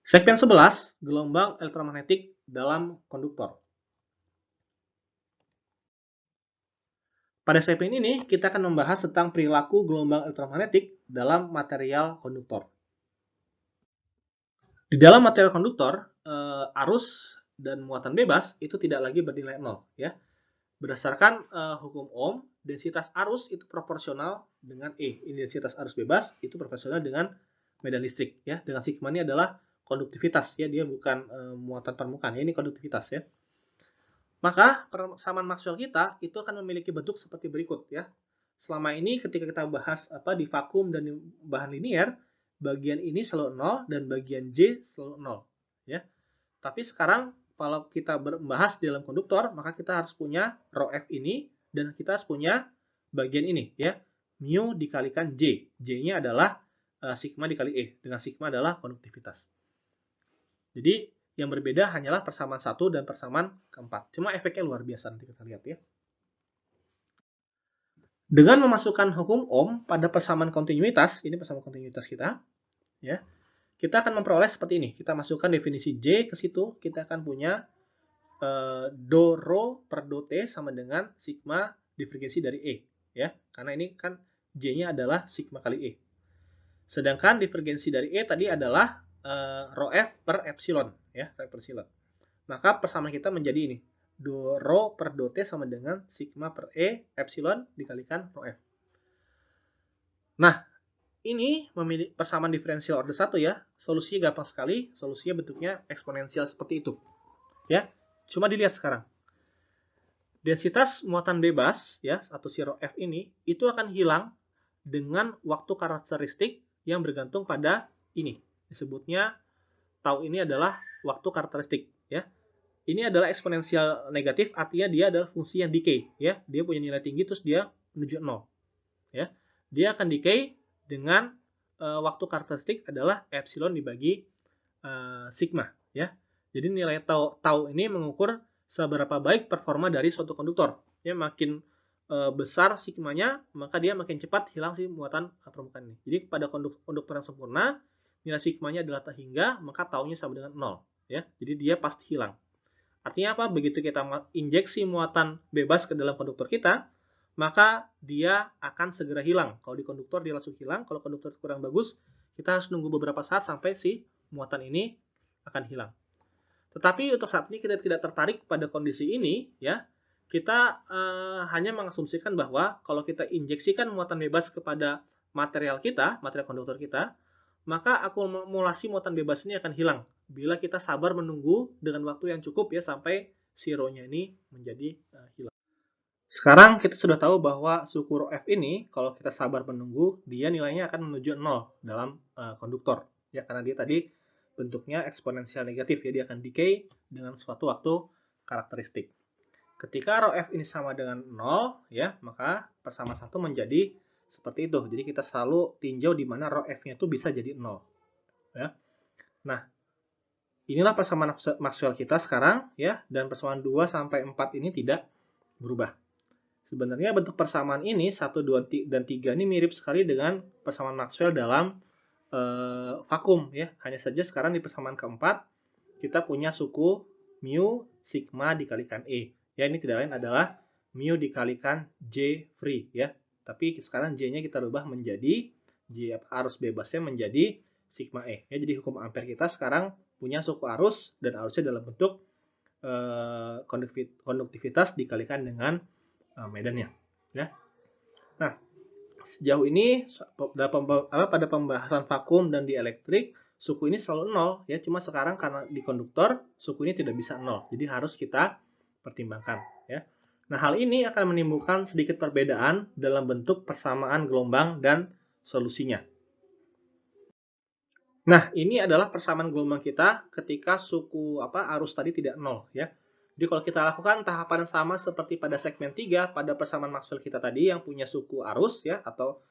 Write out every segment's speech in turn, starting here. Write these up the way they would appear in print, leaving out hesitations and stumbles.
Segmen 11, gelombang elektromagnetik dalam konduktor. Pada segmen ini, kita akan membahas tentang perilaku gelombang elektromagnetik dalam material konduktor. Di dalam material konduktor, arus dan muatan bebas itu tidak lagi bernilai nol. Ya. Berdasarkan hukum Ohm, densitas arus itu proporsional dengan E. Ini densitas arus bebas itu proporsional dengan medan listrik. Ya. Dengan sigma ini adalah konduktivitas. Ya. Dia bukan muatan permukaan. Ya. Ini konduktivitas. Ya. Maka persamaan Maxwell kita itu akan memiliki bentuk seperti berikut ya. Selama ini ketika kita bahas di vakum dan bahan linier, bagian ini selalu 0 dan bagian J selalu 0 ya. Tapi sekarang kalau kita membahas di dalam konduktor, maka kita harus punya rho F ini dan kita harus punya bagian ini ya. Mu dikalikan J. J-nya adalah sigma dikali E, dengan sigma adalah konduktivitas. Jadi yang berbeda hanyalah persamaan 1 dan persamaan keempat. Cuma efeknya luar biasa, nanti kita lihat ya. Dengan memasukkan hukum Ohm pada persamaan kontinuitas, ini persamaan kontinuitas kita, ya, kita akan memperoleh seperti ini. Kita masukkan definisi J ke situ, kita akan punya do rho per do T sama dengan sigma divergensi dari E. Ya, karena ini kan J-nya adalah sigma kali E. Sedangkan divergensi dari E tadi adalah rho F per epsilon. Ya, epsilon. Maka persamaan kita menjadi ini. Do rho per do T sama dengan sigma per E epsilon dikalikan rho F. Nah, ini memiliki persamaan diferensial order 1 ya. Solusinya gampang sekali. Solusinya bentuknya eksponensial seperti itu. Ya. Cuma dilihat sekarang. Densitas muatan bebas ya atau si rho F ini itu akan hilang dengan waktu karakteristik yang bergantung pada ini. Disebutnya tau ini adalah waktu karakteristik ya. Ini adalah eksponensial negatif, artinya dia adalah fungsi yang decay ya. Dia punya nilai tinggi terus dia menuju 0 ya. Dia akan decay dengan waktu karakteristik adalah epsilon dibagi sigma ya. Jadi nilai tau ini mengukur seberapa baik performa dari suatu konduktor. Ya, makin besar sigmanya, maka dia makin cepat hilang si muatan permukaan ini. Jadi pada konduktor yang sempurna, nilai sigmanya adalah tak hingga, maka taunya sama dengan 0 ya. Jadi dia pasti hilang. Artinya apa? Begitu kita injeksi muatan bebas ke dalam konduktor kita, maka dia akan segera hilang. Kalau di konduktor dia langsung hilang, kalau konduktor kurang bagus, kita harus nunggu beberapa saat sampai si muatan ini akan hilang. Tetapi untuk saat ini kita tidak tertarik pada kondisi ini, ya. Kita hanya mengasumsikan bahwa kalau kita injeksikan muatan bebas kepada material kita, material konduktor kita, maka akumulasi muatan bebas ini akan hilang bila kita sabar menunggu dengan waktu yang cukup ya sampai si rho-nya ini menjadi hilang. Sekarang kita sudah tahu bahwa suku rho F ini kalau kita sabar menunggu dia nilainya akan menuju 0 dalam konduktor ya karena dia tadi bentuknya eksponensial negatif ya, dia akan decay dengan suatu waktu karakteristik. Ketika rho F ini sama dengan 0 ya, maka persamaan 1 menjadi seperti itu. Jadi kita selalu tinjau di mana rho F-nya itu bisa jadi 0 ya. Nah, inilah persamaan Maxwell kita sekarang ya, dan persamaan 2 sampai 4 ini tidak berubah. Sebenarnya bentuk persamaan ini 1, 2, dan 3 ini mirip sekali dengan persamaan Maxwell dalam vakum ya. Hanya saja sekarang di persamaan keempat kita punya suku mu sigma dikalikan E. Ya, ini tidak lain adalah mu dikalikan J free ya. Tapi sekarang J-nya kita rubah menjadi J arus bebasnya menjadi sigma E. Ya, jadi hukum ampere kita sekarang punya suku arus dan arusnya dalam bentuk konduktivitas dikalikan dengan medannya ya. Nah, sejauh ini pada pembahasan vakum dan di elektrik suku ini selalu 0 ya, cuma sekarang karena di konduktor suku ini tidak bisa 0. Jadi harus kita pertimbangkan ya. Nah, hal ini akan menimbulkan sedikit perbedaan dalam bentuk persamaan gelombang dan solusinya. Nah, ini adalah persamaan gelombang kita ketika suku arus tadi tidak 0 ya. Jadi kalau kita lakukan tahapan yang sama seperti pada segmen 3 pada persamaan Maxwell kita tadi yang punya suku arus ya atau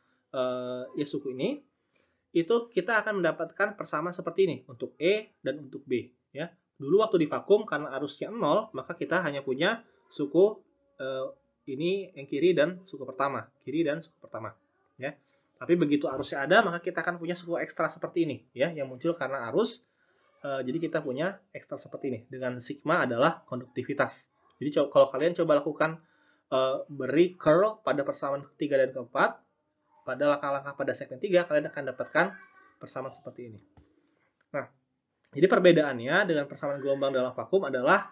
ya suku ini, itu kita akan mendapatkan persamaan seperti ini untuk E dan untuk B ya. Dulu waktu di vakum karena arusnya 0, maka kita hanya punya suku ini yang kiri dan suku pertama, ya. Tapi begitu arusnya ada, maka kita akan punya suku ekstra seperti ini ya yang muncul karena arus Jadi kita punya ekstrak seperti ini. Dengan sigma adalah konduktivitas. Jadi kalau kalian coba lakukan beri curl pada persamaan ketiga dan keempat, pada langkah-langkah pada segmen 3, kalian akan dapatkan persamaan seperti ini. Nah, jadi perbedaannya dengan persamaan gelombang dalam vakum adalah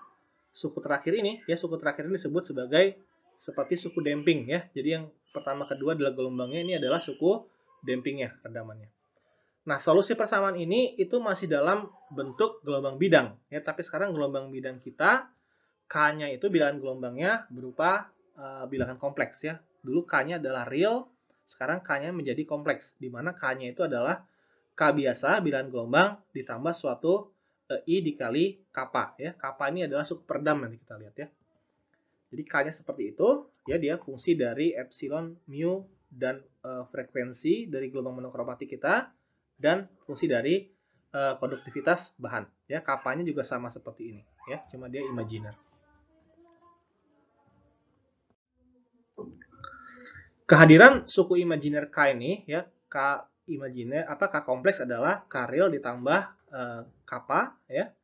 suku terakhir ini, ya suku terakhir ini disebut sebagai seperti suku damping, ya. Jadi yang pertama kedua adalah gelombangnya, ini adalah suku dampingnya, redamannya. Nah, solusi persamaan ini itu masih dalam bentuk gelombang bidang, ya. Tapi sekarang gelombang bidang kita, K-nya itu bilangan gelombangnya berupa bilangan kompleks, ya. Dulu K-nya adalah real, sekarang K-nya menjadi kompleks, di mana K-nya itu adalah K biasa, bilangan gelombang, ditambah suatu I dikali kappa, ya. Kappa ini adalah suku peredam, nanti kita lihat, ya. Jadi K-nya seperti itu, ya, dia fungsi dari epsilon, mu, dan frekuensi dari gelombang monokromatik kita, dan fungsi dari konduktivitas bahan. Ya, kapanya juga sama seperti ini, ya, cuma dia imajiner. Kehadiran suku imajiner K ini, ya, K imajiner K kompleks adalah K real ditambah kappa, ya.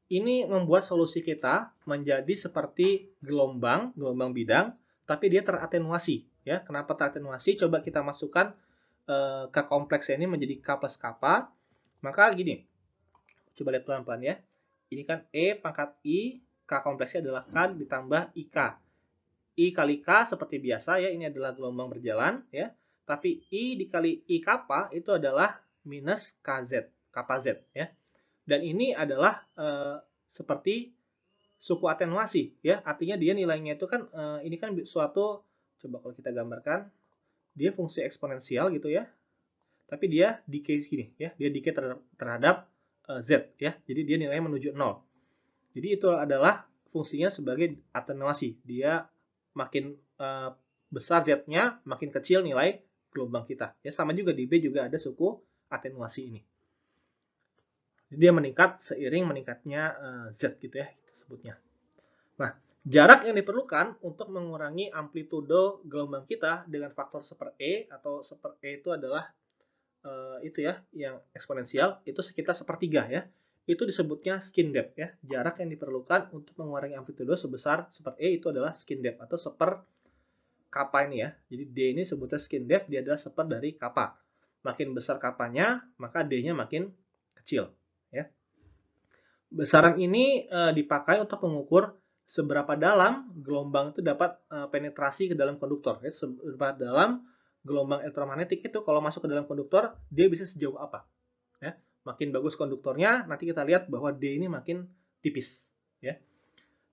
Ini membuat solusi kita menjadi seperti gelombang bidang, tapi dia teratenuasi, ya. Kenapa teratenuasi? Coba kita masukkan K kompleksnya ini menjadi K plus kappa. Maka gini, coba lihat pelan-pelan, ya. Ini kan E pangkat I, K kompleksnya adalah K ditambah IK. I kali K seperti biasa, ya, ini adalah gelombang berjalan, ya. Tapi I dikali I kappa itu adalah minus KZ, kappa Z, ya. Dan ini adalah seperti suku atenuasi, ya. Artinya dia nilainya itu kan ini kan suatu, coba kalau kita gambarkan, dia fungsi eksponensial gitu, ya. Tapi dia decay gini, ya. Dia decay terhadap Z, ya. Jadi dia nilainya menuju 0. Jadi itu adalah fungsinya sebagai atenuasi. Dia makin besar Z-nya, makin kecil nilai gelombang kita. Ya, sama juga di B juga ada suku atenuasi ini. Jadi dia meningkat seiring meningkatnya Z gitu, ya, kita sebutnya. Nah, jarak yang diperlukan untuk mengurangi amplitudo gelombang kita dengan faktor 1/E, atau 1/E itu adalah itu, ya, yang eksponensial, itu sekitar 1/3, ya. Itu disebutnya skin depth, ya. Jarak yang diperlukan untuk mengurangi amplitudo sebesar 1/E itu adalah skin depth atau 1/, kappa ini, ya. Jadi D ini sebutnya skin depth, dia adalah 1/, dari kappa. Makin besar kappanya, maka D-nya makin kecil, ya. Besaran ini dipakai untuk mengukur seberapa dalam gelombang itu dapat penetrasi ke dalam konduktor, ya. Seberapa dalam gelombang elektromagnetik itu kalau masuk ke dalam konduktor, dia bisa sejauh apa, ya. Makin bagus konduktornya, nanti kita lihat bahwa D ini makin tipis, ya.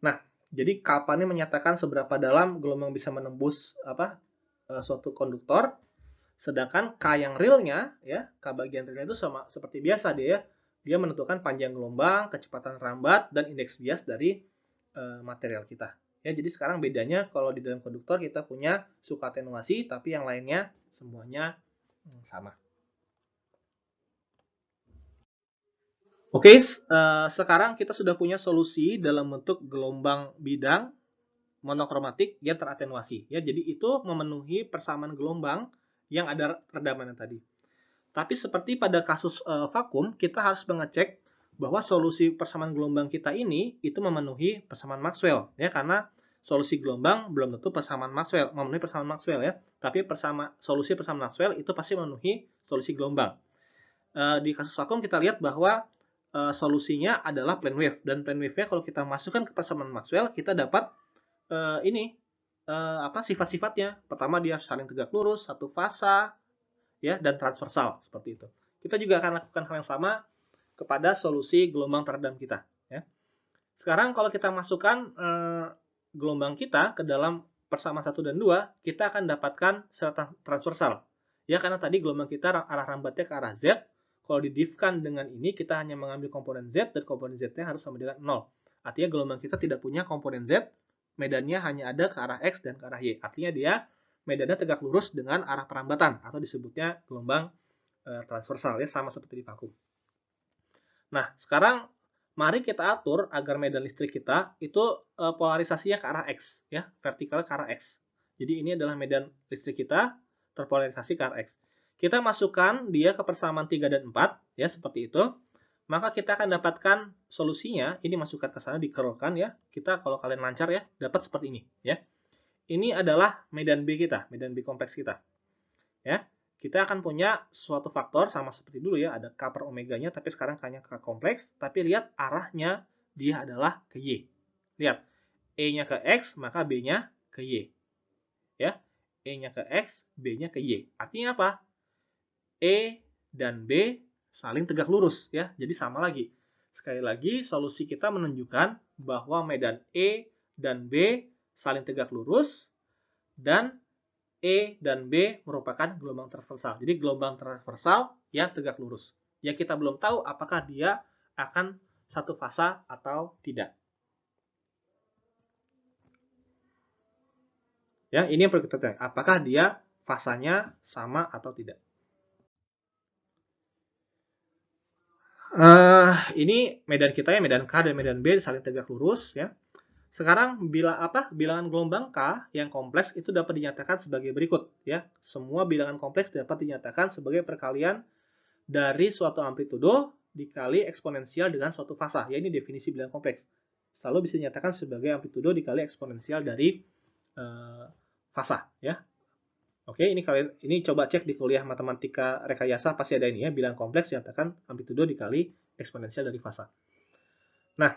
Nah, jadi kappa ini menyatakan seberapa dalam gelombang bisa menembus suatu konduktor, sedangkan K yang realnya, ya, K bagian realnya itu sama seperti biasa dia menentukan panjang gelombang, kecepatan rambat, dan indeks bias dari material kita. Ya, jadi sekarang bedanya kalau di dalam konduktor kita punya suku atenuasi, tapi yang lainnya semuanya sama. Oke, sekarang kita sudah punya solusi dalam bentuk gelombang bidang monokromatik yang teratenuasi. Ya, jadi itu memenuhi persamaan gelombang yang ada redamannya tadi. Tapi seperti pada kasus vakum, kita harus mengecek bahwa solusi persamaan gelombang kita ini itu memenuhi persamaan Maxwell, ya, karena solusi gelombang belum tentu memenuhi persamaan Maxwell, ya. Tapi solusi persamaan Maxwell itu pasti memenuhi solusi gelombang. Di kasus vakum kita lihat bahwa solusinya adalah plane wave, dan plane wave-nya kalau kita masukkan ke persamaan Maxwell, kita dapat sifat-sifatnya. Pertama, dia saling tegak lurus, satu fasa, ya, dan transversal seperti itu. Kita juga akan lakukan hal yang sama kepada solusi gelombang teredam kita, ya. Sekarang kalau kita masukkan gelombang kita ke dalam persamaan 1 dan 2, kita akan dapatkan secara transversal, ya, karena tadi gelombang kita arah rambatnya ke arah Z. Kalau di-diff-kan dengan ini, kita hanya mengambil komponen Z, dan komponen Z-nya harus sama dengan 0. Artinya gelombang kita tidak punya komponen Z, medannya hanya ada ke arah X dan ke arah Y. Artinya dia medannya tegak lurus dengan arah perambatan, atau disebutnya gelombang transversal, ya, sama seperti di vakum. Nah, sekarang mari kita atur agar medan listrik kita itu polarisasinya ke arah X, ya, vertikal ke arah X. Jadi ini adalah medan listrik kita terpolarisasi ke arah X. Kita masukkan dia ke persamaan 3 dan 4, ya, seperti itu. maka kita akan dapatkan solusinya. Ini masukkan ke sana, di-curl-kan ya. Kita kalau kalian lancar ya, dapat seperti ini ya. Ini adalah medan B kita, medan B kompleks kita. Ya. Kita akan punya suatu faktor sama seperti dulu ya, ada K per omeganya, tapi sekarang K-nya K kompleks, tapi lihat arahnya dia adalah ke Y. Lihat, E-nya ke X, maka B-nya ke Y. Ya, E-nya ke X, B-nya ke Y. Artinya apa? E dan B saling tegak lurus ya, jadi sama lagi. Sekali lagi, solusi kita menunjukkan bahwa medan E dan B saling tegak lurus, dan E dan B merupakan gelombang transversal. Jadi gelombang transversal yang tegak lurus. Ya, kita belum tahu apakah dia akan satu fasa atau tidak. Ya, ini yang perlu kita tanya. Apakah dia fasanya sama atau tidak? Ini medan kita ya, medan K dan medan B saling tegak lurus ya. Sekarang bilangan gelombang K yang kompleks itu dapat dinyatakan sebagai berikut ya. Semua bilangan kompleks dapat dinyatakan sebagai perkalian dari suatu amplitudo dikali eksponensial dengan suatu fasa. Ya, ini definisi bilangan kompleks. Selalu bisa dinyatakan sebagai amplitudo dikali eksponensial dari fasa ya. Oke, ini coba cek di kuliah matematika rekayasa, pasti ada ini ya, bilangan kompleks dinyatakan amplitudo dikali eksponensial dari fasa. Nah,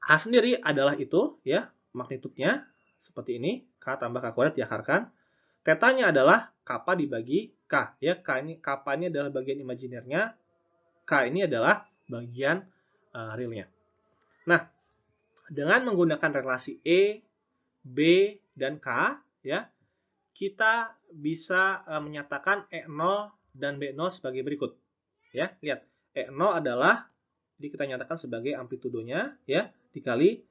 H sendiri adalah itu ya, magnitudnya seperti ini, K tambah K kuadrat diakarkan. Tetanya adalah kappa dibagi K ya. Kappa ini adalah bagian imajinernya, K ini adalah bagian realnya. Nah, dengan menggunakan relasi E, B, dan K ya, kita bisa menyatakan E0 dan B0 sebagai berikut. Ya, lihat. E0 adalah, jadi kita nyatakan sebagai amplitudonya ya, dikali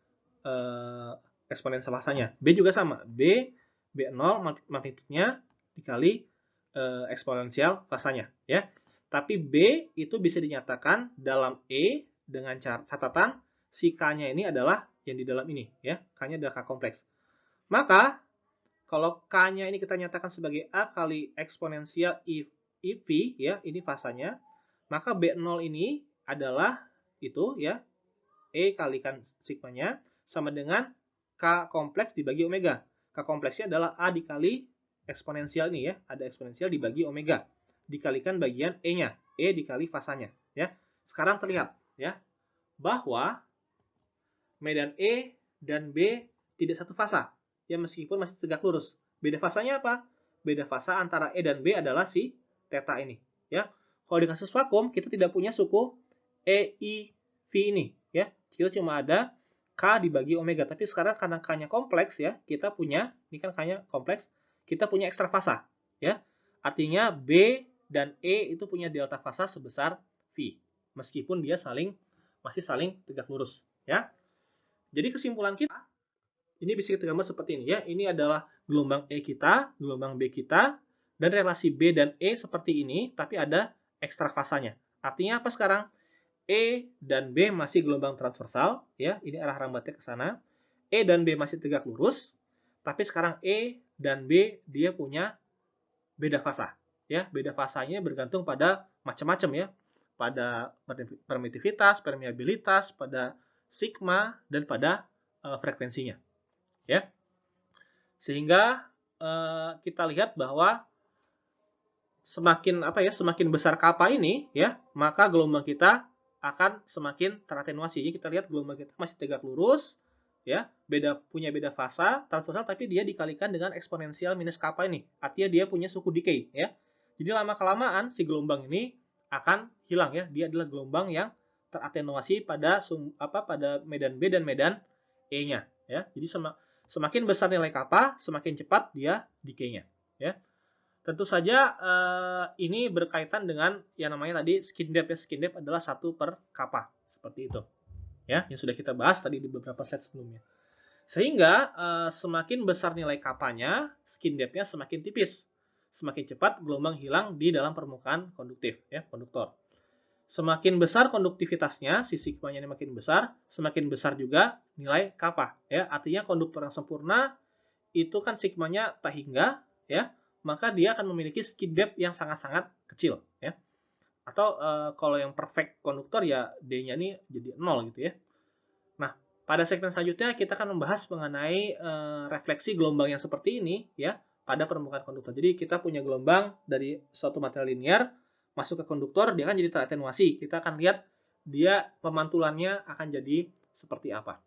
eksponensial fasanya. B juga sama. B0 magnitudnya dikali eksponensial fasanya ya. Tapi B itu bisa dinyatakan dalam E dengan catatan si K-nya ini adalah yang di dalam ini ya. K-nya adalah K kompleks. Maka kalau K-nya ini kita nyatakan sebagai A kali eksponensial IV ya, ini fasanya, maka B0 ini adalah itu ya, E kalikan sigmanya sama dengan K kompleks dibagi omega. K kompleksnya adalah A dikali eksponensial ini ya, ada eksponensial dibagi omega, dikalikan bagian E-nya, E dikali fasanya ya. Sekarang terlihat ya, bahwa medan E dan B tidak satu fasa ya, meskipun masih tegak lurus. Beda fasanya apa? Beda fasa antara E dan B adalah si theta ini ya. Kalau dengan kasus vakum kita tidak punya suku EIV ini ya. Kita cuma ada K dibagi omega, tapi sekarang karena K-nya kompleks ya, kita punya, ini kan K-nya kompleks, kita punya ekstra fasa ya. Artinya B dan E itu punya delta fasa sebesar V, meskipun dia masih saling tegak lurus ya. Jadi kesimpulan kita, ini bisa kita gambar seperti ini ya. Ini adalah gelombang E kita, gelombang B kita, dan relasi B dan E seperti ini, tapi ada ekstra fasanya. Artinya apa sekarang? E dan B masih gelombang transversal ya. Ini arah rambatnya ke sana. E dan B masih tegak lurus, tapi sekarang E dan B dia punya beda fasa ya. Beda fasanya bergantung pada macam-macam ya. Pada permitivitas, permeabilitas, pada sigma, dan pada frekuensinya ya. Sehingga kita lihat bahwa semakin besar kappa ini ya, maka gelombang kita akan semakin teratenuasi. Jadi kita lihat gelombang kita masih tegak lurus ya, punya beda fasa transversal, tapi dia dikalikan dengan eksponensial minus kappa ini. Artinya dia punya suku decay ya. Jadi lama kelamaan si gelombang ini akan hilang ya. Dia adalah gelombang yang teratenuasi pada medan B dan medan E-nya ya. Jadi semakin besar nilai kappa, semakin cepat dia decay-nya ya. Tentu saja ini berkaitan dengan yang namanya tadi skin depth ya. Skin depth adalah 1 per kappa. Seperti itu. Ya, yang sudah kita bahas tadi di beberapa slide sebelumnya. Sehingga semakin besar nilai kapanya, skin depth-nya semakin tipis. Semakin cepat gelombang hilang di dalam permukaan konduktif ya, konduktor. Semakin besar konduktivitasnya, si sigmanya makin besar, semakin besar juga nilai kappa ya. Artinya konduktor yang sempurna itu kan sigmanya tak hingga ya, maka dia akan memiliki skin depth yang sangat-sangat kecil ya. Atau kalau yang perfect konduktor ya D-nya ini jadi 0 gitu ya. Nah, pada segmen selanjutnya kita akan membahas mengenai refleksi gelombang yang seperti ini ya pada permukaan konduktor. Jadi kita punya gelombang dari suatu material linear masuk ke konduktor, dia kan jadi teratenuasi. Kita akan lihat dia pemantulannya akan jadi seperti apa.